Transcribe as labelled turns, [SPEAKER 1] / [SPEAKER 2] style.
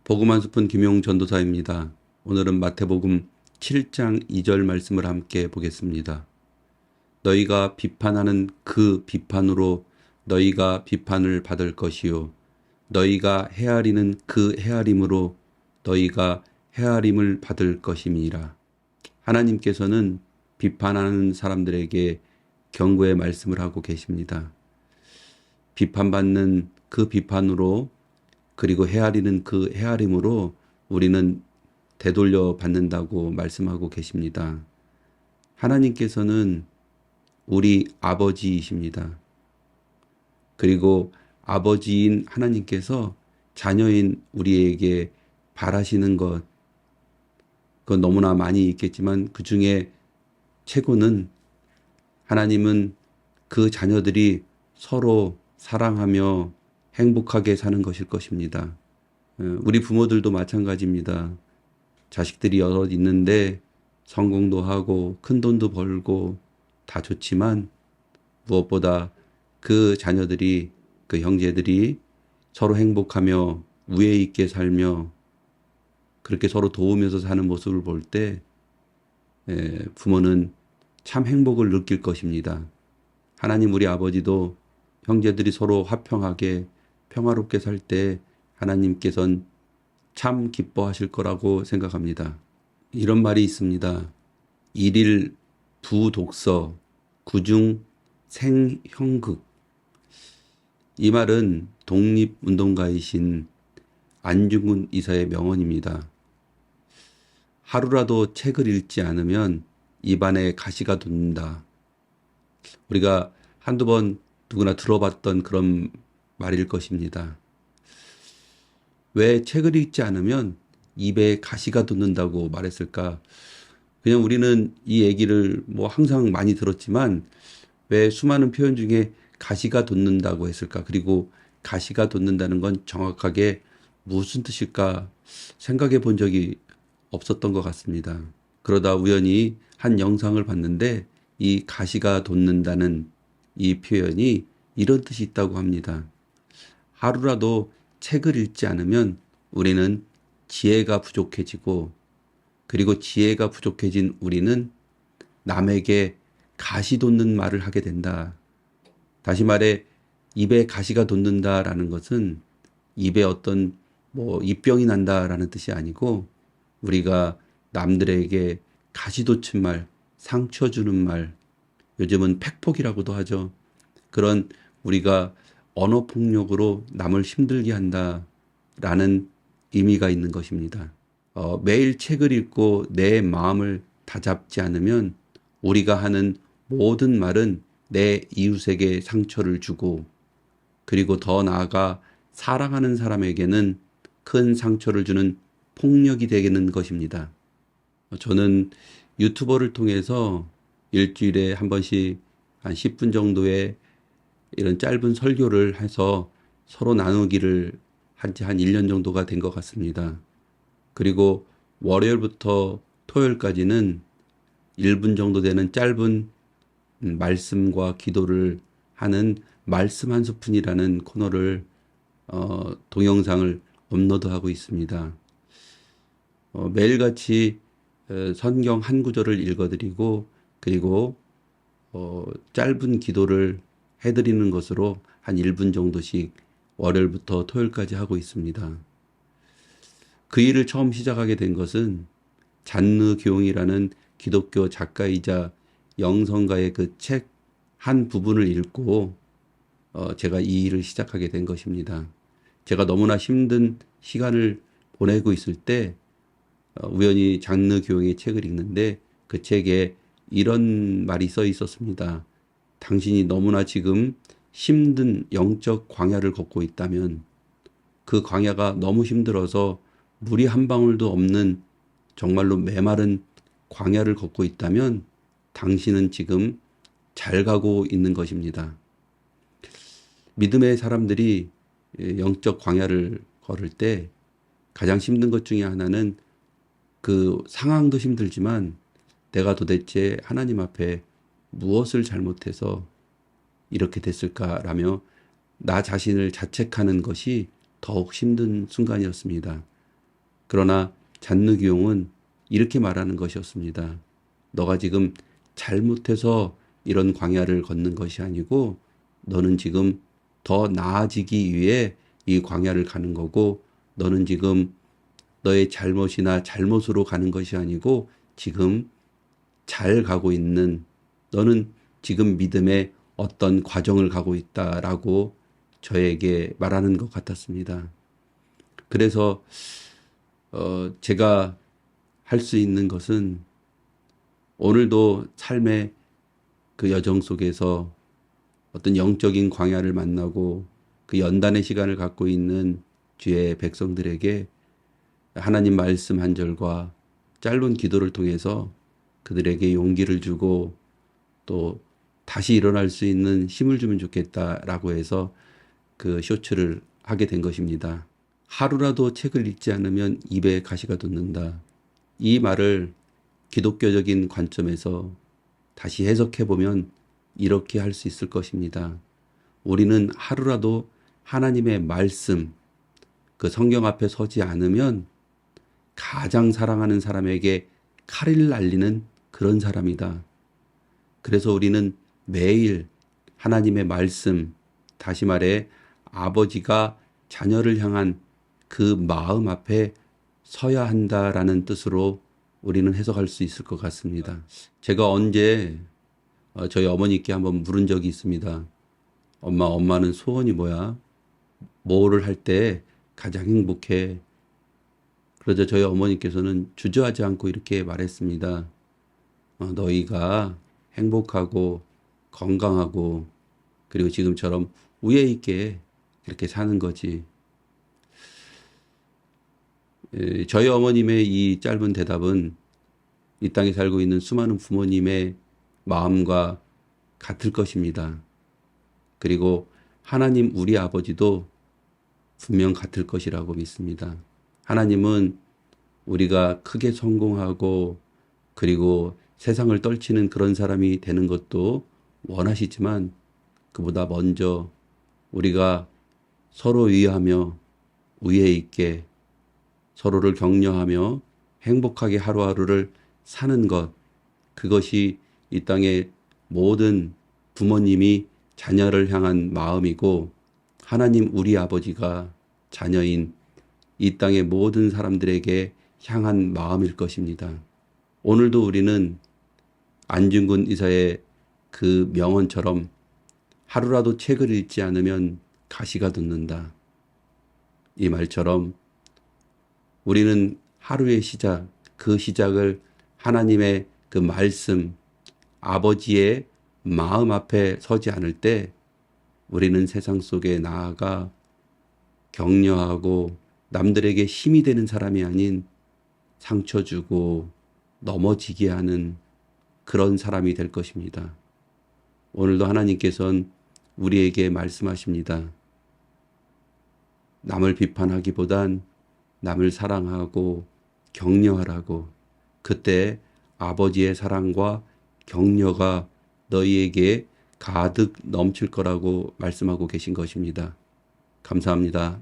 [SPEAKER 1] 복음 한 스푼 김용 전도사입니다. 오늘은 마태복음 7장 2절 말씀을 함께 보겠습니다. 너희가 비판하는 그 비판으로 너희가 비판을 받을 것이요 너희가 헤아리는 그 헤아림으로 너희가 헤아림을 받을 것임이라. 하나님께서는 비판하는 사람들에게 경고의 말씀을 하고 계십니다. 비판받는 그 비판으로 그리고 헤아리는 그 헤아림으로 우리는 되돌려 받는다고 말씀하고 계십니다. 하나님께서는 우리 아버지이십니다. 그리고 아버지인 하나님께서 자녀인 우리에게 바라시는 것, 그건 너무나 많이 있겠지만 그 중에 최고는 하나님은 그 자녀들이 서로 사랑하며 행복하게 사는 것일 것입니다. 우리 부모들도 마찬가지입니다. 자식들이 여럿 있는데 성공도 하고 큰 돈도 벌고 다 좋지만 무엇보다 그 자녀들이, 그 형제들이 서로 행복하며 우애 있게 살며 그렇게 서로 도우면서 사는 모습을 볼 때 부모는 참 행복을 느낄 것입니다. 하나님 우리 아버지도 형제들이 서로 화평하게 평화롭게 살 때 하나님께서는 참 기뻐하실 거라고 생각합니다. 이런 말이 있습니다. 일일 부독서 구중 생형극. 이 말은 독립운동가이신 안중근 이사의 명언입니다. 하루라도 책을 읽지 않으면 입안에 가시가 돋는다. 우리가 한두 번 누구나 들어봤던 그런 말일 것입니다. 왜 책을 읽지 않으면 입에 가시가 돋는다고 말했을까? 그냥 우리는 이 얘기를 항상 많이 들었지만 왜 수많은 표현 중에 가시가 돋는다고 했을까? 그리고 가시가 돋는다는 건 정확하게 무슨 뜻일까 생각해 본 적이 없었던 것 같습니다. 그러다 우연히 한 영상을 봤는데 이 가시가 돋는다는 이 표현이 이런 뜻이 있다고 합니다. 하루라도 책을 읽지 않으면 우리는 지혜가 부족해지고, 그리고 지혜가 부족해진 우리는 남에게 가시 돋는 말을 하게 된다. 다시 말해 입에 가시가 돋는다라는 것은 입에 어떤 입병이 난다라는 뜻이 아니고 우리가 남들에게 가시 돋친 말, 상처 주는 말, 요즘은 팩폭이라고도 하죠. 그런 우리가 언어폭력으로 남을 힘들게 한다라는 의미가 있는 것입니다. 매일 책을 읽고 내 마음을 다잡지 않으면 우리가 하는 모든 말은 내 이웃에게 상처를 주고, 그리고 더 나아가 사랑하는 사람에게는 큰 상처를 주는 폭력이 되는 것입니다. 저는 유튜버를 통해서 일주일에 한 번씩 한 10분 정도의 이런 짧은 설교를 해서 서로 나누기를 한 지 한 1년 정도가 된 것 같습니다. 그리고 월요일부터 토요일까지는 1분 정도 되는 짧은 말씀과 기도를 하는 말씀 한 스푼이라는 코너를 동영상을 업로드하고 있습니다. 매일같이 성경 한 구절을 읽어드리고 그리고 짧은 기도를 해드리는 것으로 한 1분 정도씩 월요일부터 토요일까지 하고 있습니다. 그 일을 처음 시작하게 된 것은 잔느 교웅이라는 기독교 작가이자 영성가의 그 책 한 부분을 읽고 제가 이 일을 시작하게 된 것입니다. 제가 너무나 힘든 시간을 보내고 있을 때 우연히 잔느 교웅의 책을 읽는데 그 책에 이런 말이 써 있었습니다. 당신이 너무나 지금 힘든 영적 광야를 걷고 있다면, 그 광야가 너무 힘들어서 물이 한 방울도 없는 정말로 메마른 광야를 걷고 있다면 당신은 지금 잘 가고 있는 것입니다. 믿음의 사람들이 영적 광야를 걸을 때 가장 힘든 것 중에 하나는 그 상황도 힘들지만 내가 도대체 하나님 앞에 무엇을 잘못해서 이렇게 됐을까라며 나 자신을 자책하는 것이 더욱 힘든 순간이었습니다. 그러나 잔느귀용은 이렇게 말하는 것이었습니다. 너가 지금 잘못해서 이런 광야를 걷는 것이 아니고 너는 지금 더 나아지기 위해 이 광야를 가는 거고 너는 지금 너의 잘못이나 잘못으로 가는 것이 아니고 지금 잘 가고 있는 너는 지금 믿음의 어떤 과정을 가고 있다라고 저에게 말하는 것 같았습니다. 그래서 제가 할 수 있는 것은 오늘도 삶의 그 여정 속에서 어떤 영적인 광야를 만나고 그 연단의 시간을 갖고 있는 주의 백성들에게 하나님 말씀 한 절과 짧은 기도를 통해서 그들에게 용기를 주고 또 다시 일어날 수 있는 힘을 주면 좋겠다라고 해서 그 쇼츠를 하게 된 것입니다. 하루라도 책을 읽지 않으면 입에 가시가 돋는다. 이 말을 기독교적인 관점에서 다시 해석해 보면 이렇게 할 수 있을 것입니다. 우리는 하루라도 하나님의 말씀, 그 성경 앞에 서지 않으면 가장 사랑하는 사람에게 칼을 날리는 그런 사람이다. 그래서 우리는 매일 하나님의 말씀, 다시 말해 아버지가 자녀를 향한 그 마음 앞에 서야 한다라는 뜻으로 우리는 해석할 수 있을 것 같습니다. 제가 언제 저희 어머니께 한번 물은 적이 있습니다. 엄마는 소원이 뭐야? 뭐를 할 때 가장 행복해? 그러자 저희 어머니께서는 주저하지 않고 이렇게 말했습니다. 너희가 행복하고 건강하고 그리고 지금처럼 우애 있게 이렇게 사는 거지. 저희 어머님의 이 짧은 대답은 이 땅에 살고 있는 수많은 부모님의 마음과 같을 것입니다. 그리고 하나님 우리 아버지도 분명 같을 것이라고 믿습니다. 하나님은 우리가 크게 성공하고 그리고 세상을 떨치는 그런 사람이 되는 것도 원하시지만 그보다 먼저 우리가 서로 위하며 우애 있게 서로를 격려하며 행복하게 하루하루를 사는 것, 그것이 이 땅의 모든 부모님이 자녀를 향한 마음이고 하나님 우리 아버지가 자녀인 이 땅의 모든 사람들에게 향한 마음일 것입니다. 오늘도 우리는 안중근 의사의 그 명언처럼 하루라도 책을 읽지 않으면 가시가 돋는다. 이 말처럼 우리는 하루의 시작, 그 시작을 하나님의 그 말씀, 아버지의 마음 앞에 서지 않을 때 우리는 세상 속에 나아가 격려하고 남들에게 힘이 되는 사람이 아닌 상처 주고 넘어지게 하는 그런 사람이 될 것입니다. 오늘도 하나님께서는 우리에게 말씀하십니다. 남을 비판하기보단 남을 사랑하고 격려하라고. 그때 아버지의 사랑과 격려가 너희에게 가득 넘칠 거라고 말씀하고 계신 것입니다. 감사합니다.